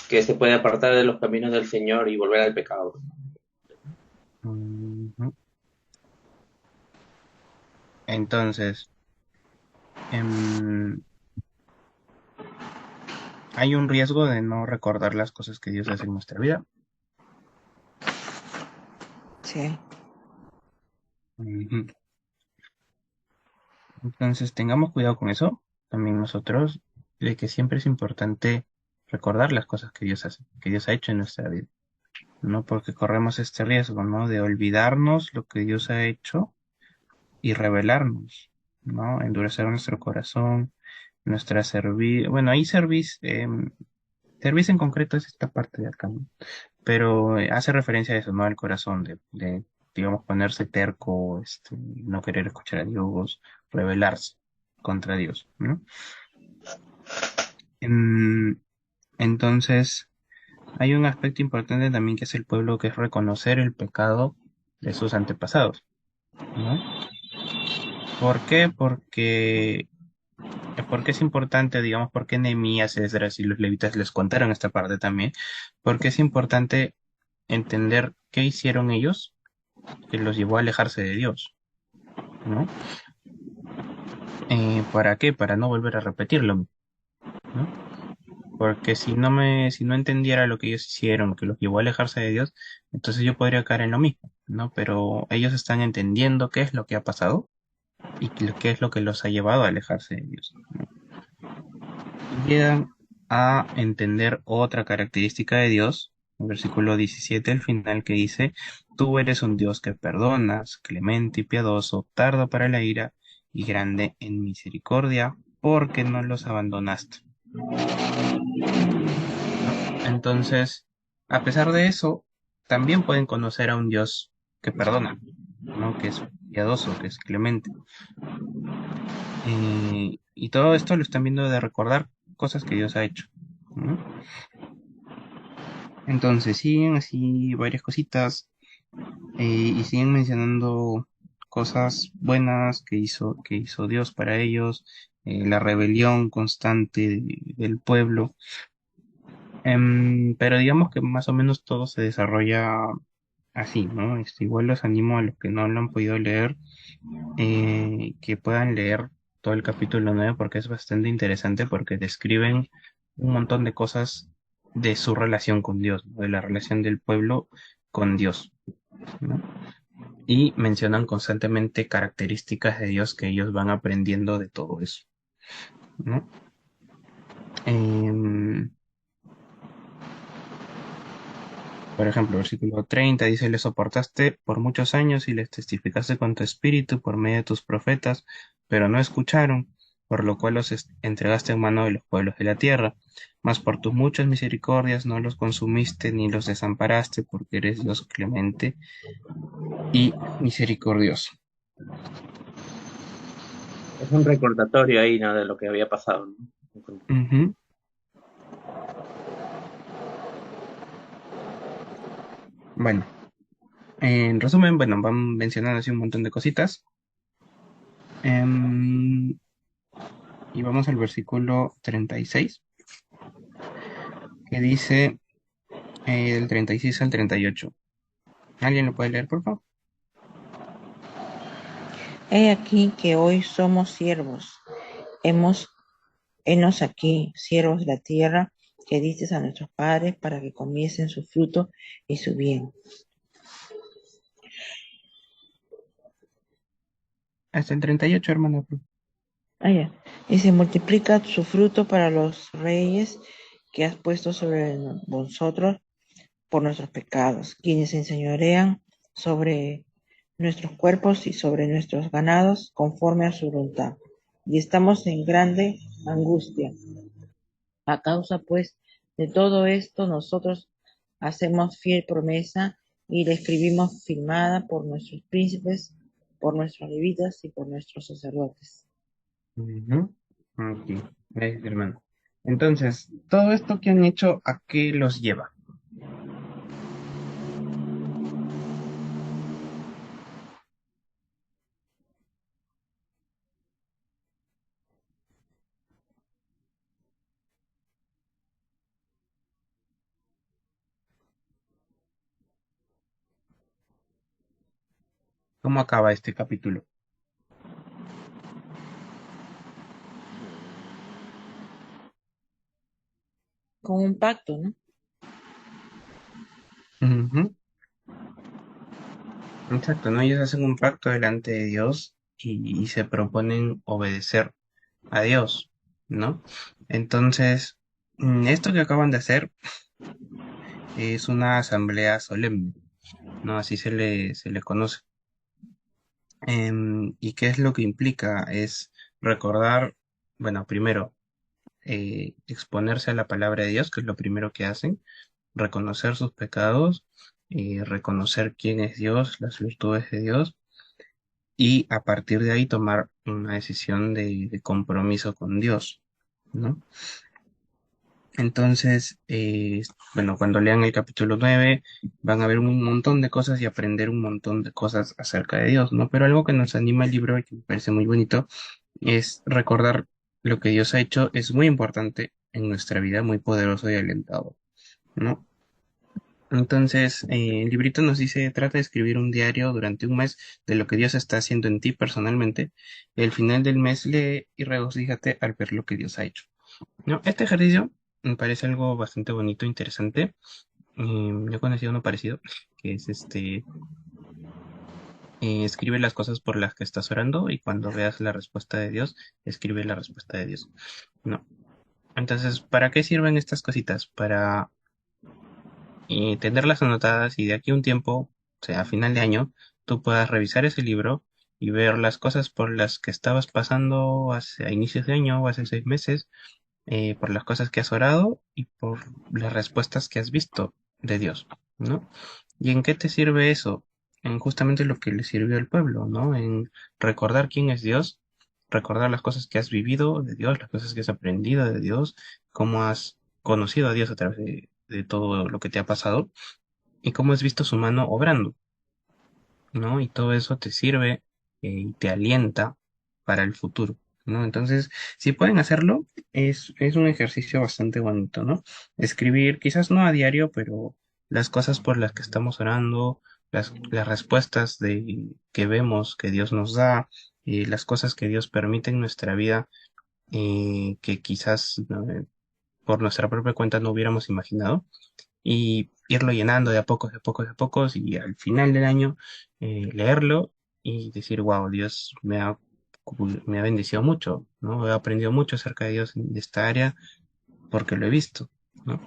Que se puede apartar de los caminos del Señor y volver al pecado. Ujú. Entonces, em, hay un riesgo de no recordar las cosas que Dios hace en nuestra vida. Sí. Ujú. Entonces, tengamos cuidado con eso, también nosotros, de que siempre es importante recordar las cosas que Dios hace, que Dios ha hecho en nuestra vida, ¿no? Porque corremos este riesgo, ¿no? De olvidarnos lo que Dios ha hecho y rebelarnos, ¿no? Endurecer nuestro corazón, nuestra cerviz. Bueno, ahí cerviz en concreto es esta parte de acá, ¿no? Pero hace referencia a eso, ¿no? Al corazón, digamos, ponerse terco, no querer escuchar a Dios, rebelarse contra Dios, ¿no? En- entonces, hay un aspecto importante también que es el pueblo, que es reconocer el pecado de sus antepasados, ¿no? ¿Por qué? Porque es importante, digamos, porque Nehemías, Esdras y los levitas les contaron esta parte también, porque es importante entender qué hicieron ellos que los llevó a alejarse de Dios, ¿no? ¿Para qué? Para no volver a repetirlo, ¿no? Porque si no entendiera lo que ellos hicieron, lo que los llevó a alejarse de Dios, entonces yo podría caer en lo mismo, ¿no? Pero ellos están entendiendo qué es lo que ha pasado y qué es lo que los ha llevado a alejarse de Dios, ¿no? Y llegan a entender otra característica de Dios, el versículo 17 al final, que dice, tú eres un Dios que perdonas, clemente y piadoso, tardo para la ira y grande en misericordia, porque no los abandonaste, ¿no? Entonces, a pesar de eso, también pueden conocer a un Dios que perdona, ¿no? Que es piadoso, que es clemente. Y todo esto lo están viendo de recordar cosas que Dios ha hecho, ¿no? Entonces siguen así varias cositas y siguen mencionando cosas buenas que hizo Dios para ellos, la rebelión constante del pueblo. Pero digamos que más o menos todo se desarrolla así, ¿no? Igual los animo a los que no lo han podido leer, que puedan leer todo el capítulo 9 porque es bastante interesante porque describen un montón de cosas de su relación con Dios, ¿no? De la relación del pueblo con Dios, ¿no? Y mencionan constantemente características de Dios que ellos van aprendiendo de todo eso, ¿no? Em, por ejemplo, versículo 30 dice, le soportaste por muchos años y les testificaste con tu espíritu por medio de tus profetas, pero no escucharon, por lo cual entregaste en mano de los pueblos de la tierra. Mas por tus muchas misericordias no los consumiste ni los desamparaste, porque eres Dios clemente y misericordioso. Es un recordatorio ahí, ¿no? De lo que había pasado, ¿no? Ujú. Bueno, en resumen, bueno, van mencionando así un montón de cositas. Em, y vamos al versículo 36, que dice del 36 al 38. ¿Alguien lo puede leer, por favor? He aquí que hoy somos siervos. Hemos, henos aquí, siervos de la tierra, que diste a nuestros padres para que comiesen su fruto y su bien. Hasta el 38, hermano. Ah, ya. Y se multiplica su fruto para los reyes que has puesto sobre vosotros por nuestros pecados, quienes se enseñorean sobre nuestros cuerpos y sobre nuestros ganados conforme a su voluntad. Y estamos en grande angustia. A causa, pues, de todo esto, nosotros hacemos fiel promesa y la escribimos firmada por nuestros príncipes, por nuestros levitas y por nuestros sacerdotes. Ujú. Ok, gracias, hermano. Entonces, todo esto que han hecho, ¿a qué los lleva? ¿Cómo acaba este capítulo? Con un pacto, ¿no? Ujú. Exacto, ¿no? Ellos hacen un pacto delante de Dios y se proponen obedecer a Dios, ¿no? Entonces, esto que acaban de hacer es una asamblea solemne, ¿no? Así se le conoce. ¿Y qué es lo que implica? Es recordar, bueno, primero, exponerse a la palabra de Dios, que es lo primero que hacen, reconocer sus pecados, reconocer quién es Dios, las virtudes de Dios, y a partir de ahí tomar una decisión de compromiso con Dios, ¿no? Entonces, bueno, cuando lean el capítulo 9 van a ver un montón de cosas y aprender un montón de cosas acerca de Dios, ¿no? Pero algo que nos anima el libro y que me parece muy bonito es recordar lo que Dios ha hecho es muy importante en nuestra vida, muy poderoso y alentador, ¿no? Entonces, el librito nos dice, trata de escribir un diario durante un mes de lo que Dios está haciendo en ti personalmente, y al final del mes lee y regocíjate al ver lo que Dios ha hecho, ¿no? Este ejercicio me parece algo bastante bonito, e interesante. Yo he conocido uno parecido, que es escribe las cosas por las que estás orando y cuando veas la respuesta de Dios, escribe la respuesta de Dios, ¿no? Entonces, ¿para qué sirven estas cositas? Para tenerlas anotadas y de aquí a un tiempo, o sea, a final de año, tú puedas revisar ese libro y ver las cosas por las que estabas pasando a inicios de año o hace 6 meses, por las cosas que has orado y por las respuestas que has visto de Dios, ¿no? ¿Y en qué te sirve eso? En justamente lo que le sirvió al pueblo, ¿no? En recordar quién es Dios, recordar las cosas que has vivido de Dios, las cosas que has aprendido de Dios, cómo has conocido a Dios a través de todo lo que te ha pasado y cómo has visto su mano obrando, ¿no? Y todo eso te sirve y te alienta para el futuro, ¿no? Entonces, si pueden hacerlo, es un ejercicio bastante bonito, ¿no? Escribir, quizás no a diario, pero las cosas por las que estamos orando, las respuestas que vemos que Dios nos da, las cosas que Dios permite en nuestra vida, que quizás por nuestra propia cuenta no hubiéramos imaginado y irlo llenando de a pocos, de a pocos, de a pocos y al final del año leerlo y decir, wow, Dios me ha bendecido mucho, ¿no? He aprendido mucho acerca de Dios en esta área porque lo he visto, ¿no?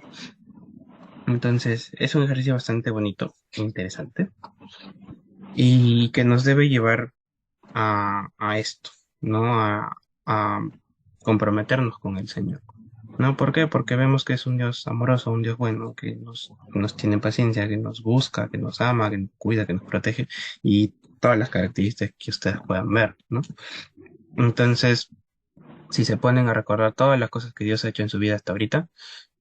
Entonces, es un ejercicio bastante bonito e interesante y que nos debe llevar a esto, ¿no? A comprometernos con el Señor. ¿No? ¿Por qué? Porque vemos que es un Dios amoroso, un Dios bueno, que nos tiene paciencia, que nos busca, que nos ama, que nos cuida, que nos protege y todas las características que ustedes puedan ver, ¿no? Entonces, si se ponen a recordar todas las cosas que Dios ha hecho en su vida hasta ahorita,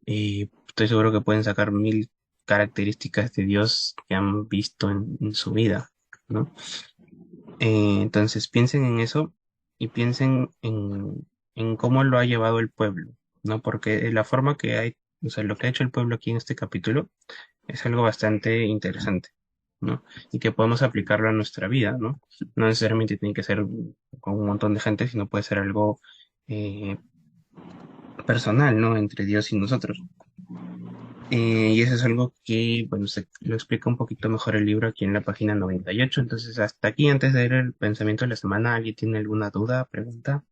estoy seguro que pueden sacar 1000 características de Dios que han visto en su vida, ¿no? Entonces piensen en eso y piensen en cómo lo ha llevado el pueblo, ¿no? Porque la forma que hay, o sea, lo que ha hecho el pueblo aquí en este capítulo es algo bastante interesante, ¿no? Y que podemos aplicarlo a nuestra vida, ¿no? No necesariamente tiene que ser con un montón de gente, sino puede ser algo eh, personal, ¿no? Entre Dios y nosotros. Y eso es algo que, bueno, se lo explica un poquito mejor el libro aquí en la página 98. Entonces, hasta aquí, antes de ir el pensamiento de la semana, ¿alguien tiene alguna duda, pregunta?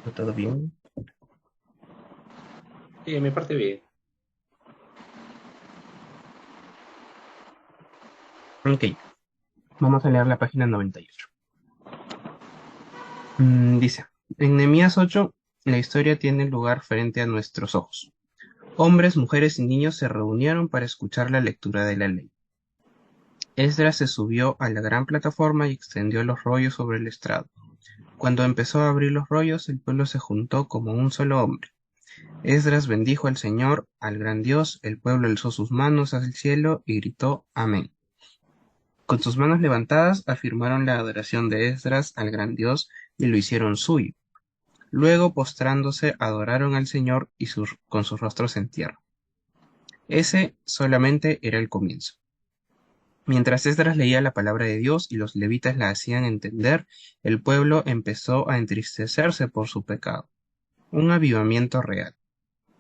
¿O todo bien? Sí, de mi parte bien. Ok, vamos a leer la página 98. Dice, en Nehemías 8, la historia tiene lugar frente a nuestros ojos. Hombres, mujeres y niños se reunieron para escuchar la lectura de la ley. Esdras se subió a la gran plataforma y extendió los rollos sobre el estrado. Cuando empezó a abrir los rollos, el pueblo se juntó como un solo hombre. Esdras bendijo al Señor, al gran Dios, el pueblo alzó sus manos al cielo y gritó Amén. Con sus manos levantadas afirmaron la adoración de Esdras al gran Dios y lo hicieron suyo. Luego, postrándose, adoraron al Señor y con sus rostros en tierra. Ese solamente era el comienzo. Mientras Esdras leía la palabra de Dios y los levitas la hacían entender, el pueblo empezó a entristecerse por su pecado. Un avivamiento real.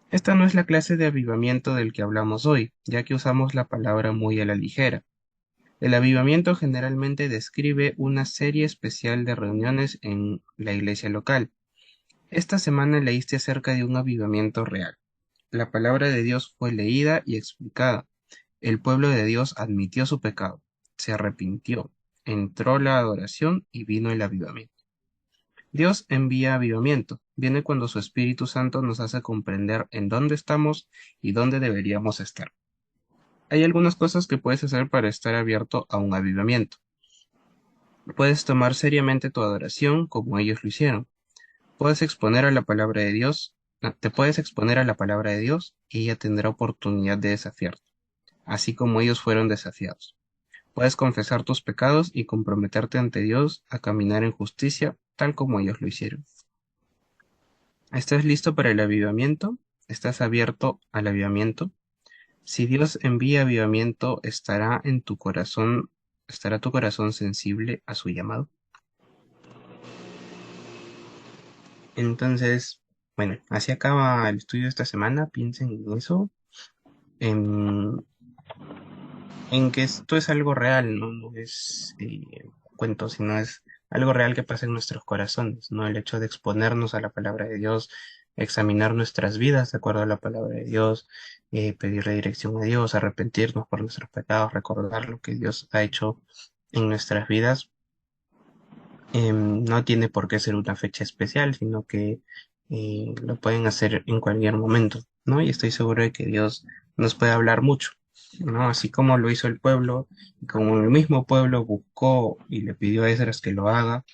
Esta no es la clase de avivamiento del que hablamos hoy, ya que usamos la palabra muy a la ligera. El avivamiento generalmente describe una serie especial de reuniones en la iglesia local. Esta semana leíste acerca de un avivamiento real. La palabra de Dios fue leída y explicada. El pueblo de Dios admitió su pecado, se arrepintió, entró la adoración y vino el avivamiento. Dios envía avivamiento, viene cuando su Espíritu Santo nos hace comprender en dónde estamos y dónde deberíamos estar. Hay algunas cosas que puedes hacer para estar abierto a un avivamiento. Puedes tomar seriamente tu adoración como ellos lo hicieron. Puedes exponer a la palabra de Dios, te puedes exponer a la palabra de Dios y ella tendrá oportunidad de desafiarte, así como ellos fueron desafiados. Puedes confesar tus pecados y comprometerte ante Dios a caminar en justicia, tal como ellos lo hicieron. ¿Estás listo para el avivamiento? ¿Estás abierto al avivamiento? Si Dios envía avivamiento, ¿estará tu corazón sensible a su llamado? Entonces, bueno, así acaba el estudio de esta semana. Piensen en eso, en, en que esto es algo real, ¿no? No es cuento, sino es algo real que pasa en nuestros corazones, ¿no? El hecho de exponernos a la palabra de Dios, examinar nuestras vidas de acuerdo a la palabra de Dios, pedirle dirección a Dios, arrepentirnos por nuestros pecados, recordar lo que Dios ha hecho en nuestras vidas. No tiene por qué ser una fecha especial, sino que lo pueden hacer en cualquier momento, ¿no? Y estoy seguro de que Dios nos puede hablar mucho, ¿no? Así como lo hizo el pueblo, y como el mismo pueblo buscó y le pidió a Esdras que lo haga,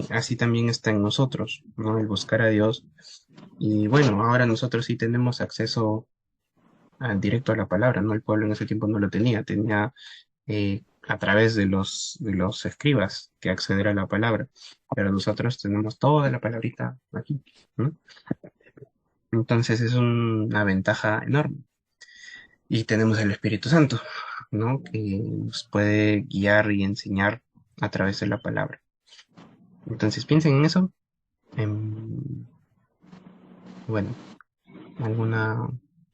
así también está en nosotros, ¿no? El buscar a Dios Y bueno, ahora nosotros sí tenemos acceso directo a la palabra, ¿no? El pueblo en ese tiempo no lo tenía, tenía a través de los escribas que acceder a la palabra, pero nosotros tenemos toda la palabrita aquí, ¿no? Entonces es una ventaja enorme. Y tenemos el Espíritu Santo, ¿no? Que nos puede guiar y enseñar a través de la palabra. Entonces piensen en eso. Em, bueno, alguna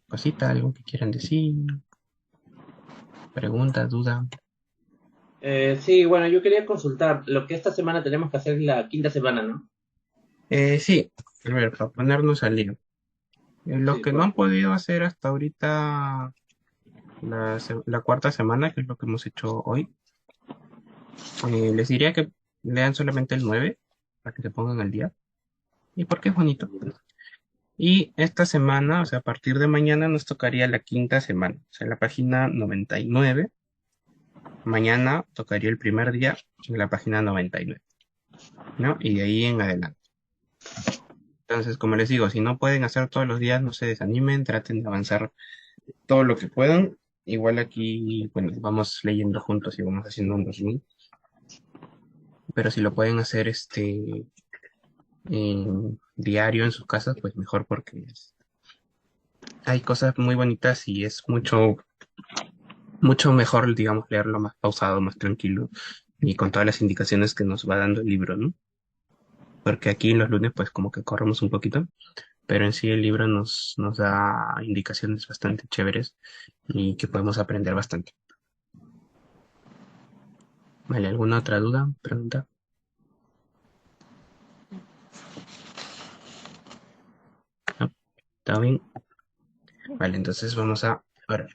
cosita, algo que quieran decir, pregunta, duda. Sí, bueno, yo quería consultar. Lo que esta semana tenemos que hacer es la quinta semana, ¿no? Sí, a ver, para ponernos al lío. Los Sí, que no han podido hacer hasta ahorita la cuarta semana, que es lo que hemos hecho hoy, les diría que lean solamente el 9 para que se pongan al día. ¿Y porque es bonito? Y esta semana, o sea, a partir de mañana nos tocaría la quinta semana, o sea, la página 99. Mañana tocaría el primer día en la página 99, ¿no? Y de ahí en adelante. Entonces, como les digo, si no pueden hacer todos los días, no se desanimen, traten de avanzar todo lo que puedan. Igual aquí, bueno, vamos leyendo juntos y vamos haciendo un resumen. Pero si lo pueden hacer diario en sus casas, pues mejor porque hay cosas muy bonitas y es mucho mejor, digamos, leerlo más pausado, más tranquilo y con todas las indicaciones que nos va dando el libro, ¿no? Porque aquí en los lunes, pues como que corremos un poquito, pero en sí el libro nos da indicaciones bastante chéveres y que podemos aprender bastante. ¿Vale? ¿Alguna otra duda? ¿Pregunta? ¿No? ¿Está bien? Vale, entonces vamos a orar.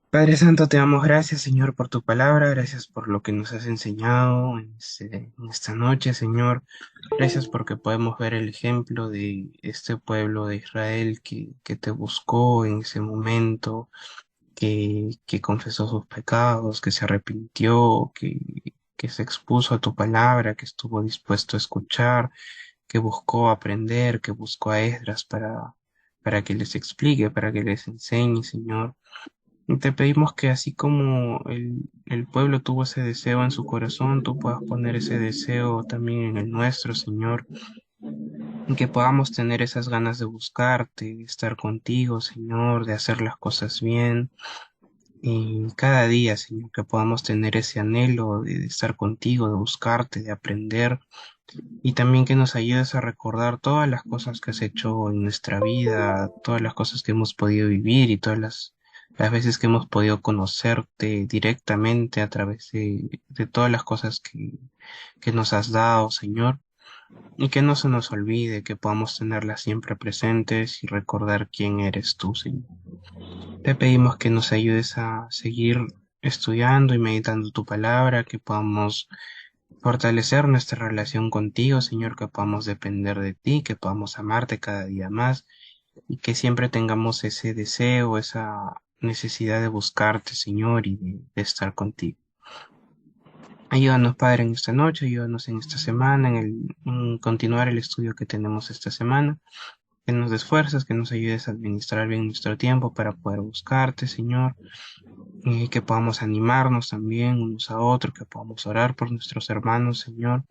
Padre Santo, te damos gracias, Señor, por tu palabra, gracias por lo que nos has enseñado en esta noche, Señor. Gracias porque podemos ver el ejemplo de este pueblo de Israel que te buscó en ese momento, que confesó sus pecados, que se arrepintió, que se expuso a tu palabra, que estuvo dispuesto a escuchar, que buscó aprender, que buscó a Esdras para que les explique, para que les enseñe, Señor. Y te pedimos que así como el pueblo tuvo ese deseo en su corazón, tú puedas poner ese deseo también en el nuestro, Señor, y que podamos tener esas ganas de buscarte, de estar contigo, Señor, de hacer las cosas bien. Y cada día, Señor, que podamos tener ese anhelo de estar contigo, de buscarte, de aprender, y también que nos ayudes a recordar todas las cosas que has hecho en nuestra vida, todas las cosas que hemos podido vivir y todas las veces que hemos podido conocerte directamente a través de todas las cosas que nos has dado, Señor. Y que no se nos olvide, que podamos tenerlas siempre presentes y recordar quién eres tú, Señor. Te pedimos que nos ayudes a seguir estudiando y meditando tu palabra, que podamos fortalecer nuestra relación contigo, Señor, que podamos depender de ti, que podamos amarte cada día más y que siempre tengamos ese deseo, esa necesidad de buscarte, Señor, y de estar contigo. Ayúdanos, Padre, en esta noche, ayúdanos en esta semana, en continuar el estudio que tenemos esta semana, que nos des fuerzas, que nos ayudes a administrar bien nuestro tiempo para poder buscarte, Señor, y que podamos animarnos también unos a otros, que podamos orar por nuestros hermanos, Señor,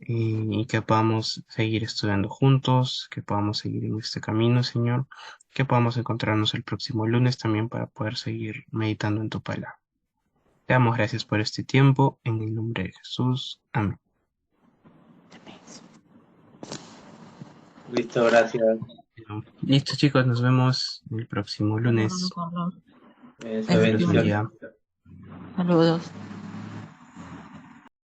y que podamos seguir estudiando juntos, que podamos seguir en este camino, Señor, que podamos encontrarnos el próximo lunes también para poder seguir meditando en tu palabra. Te damos gracias por este tiempo, en el nombre de Jesús. Amén. Listo, gracias. Bueno, listo, chicos, nos vemos el próximo Perdón, lunes. Carlos. Esa Que tengas un buen Bendiciones. bendición. día. Saludos.